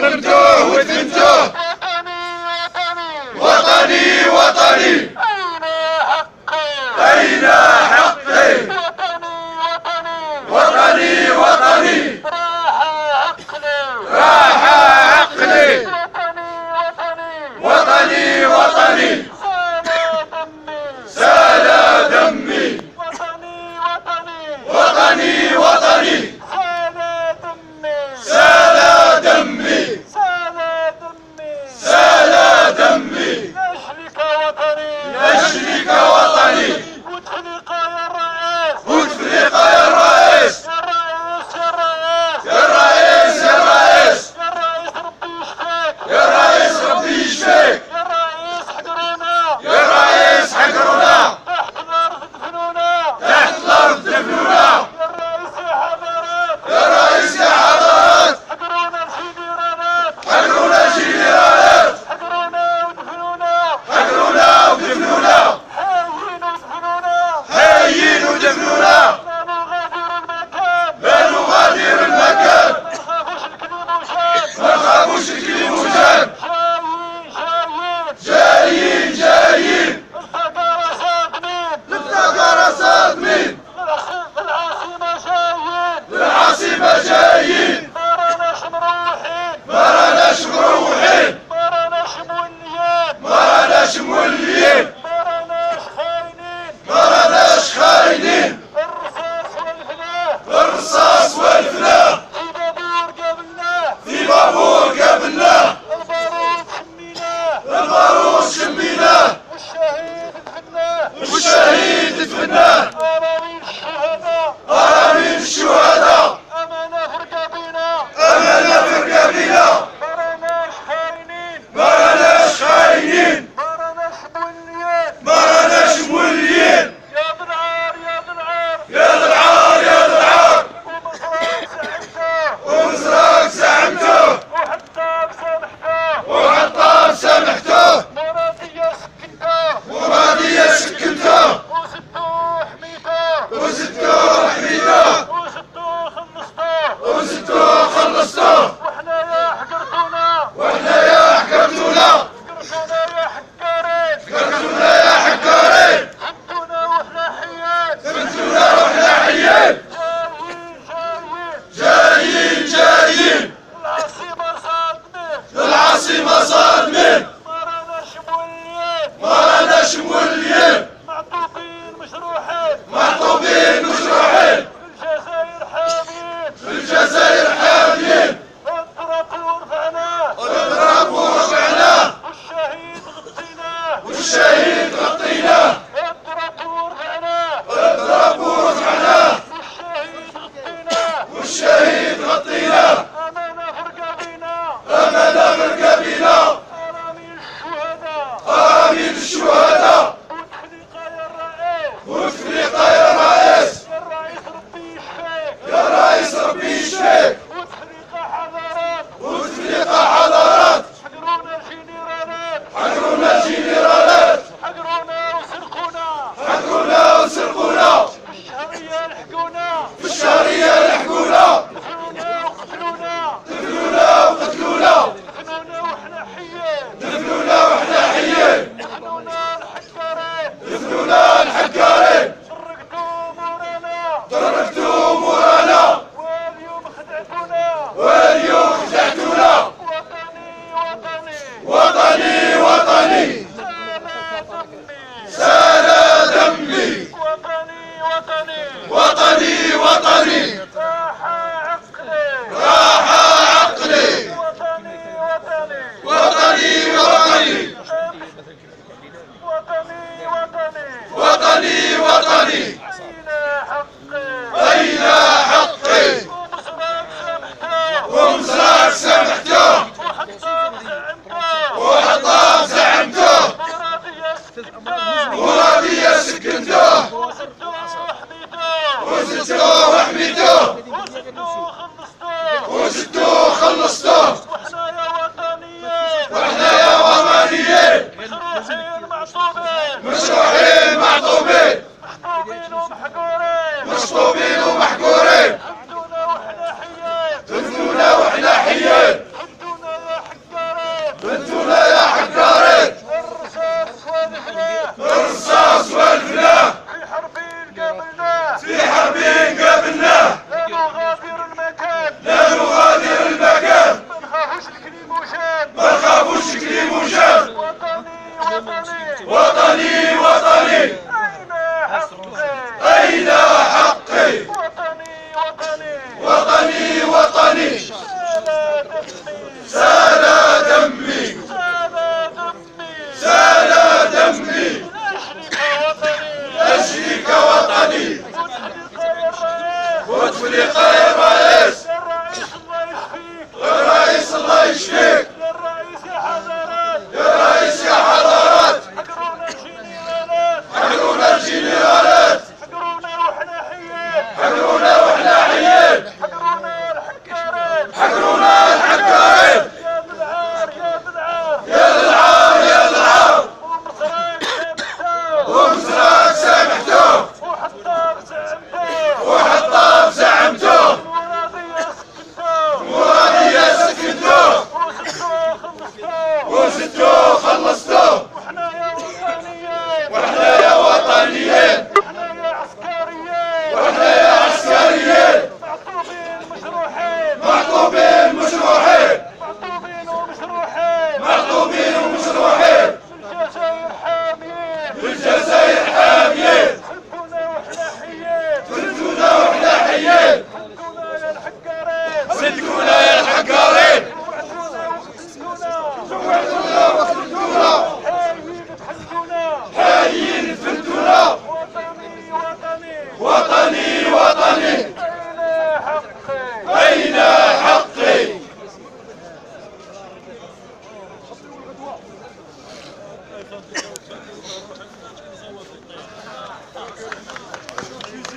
نمتوه وتنتوه. وطني وطني أين حقي؟ وطني وطني راح عقلي. وطني وطني سال دمي. وطني وطني سال دمي. سال دمي. لأجلك وطني سال دمي سال دمي أشرك وطني وتفريق يا الرئيس الرئيس الله يشفيك يا رئيس يا حضرات حقرونا الجنرالات حقرونا وحنا حيين حقرونا الحكارين يا العار يا العار ومزراك سامحتوه وحطاب زعمتوه مرادية سكتوه وزدتوه خلصتوه واحنا يا وطنيين واحنا يا عسكريين معطوبين مجروحين معطوبين ومجروحين بالجزائر حاميين فلتونا واحنا حيين صدقونا يا الحكارين زوعتونا وخلتونا حايين فلتونا وطني وطني أين حقي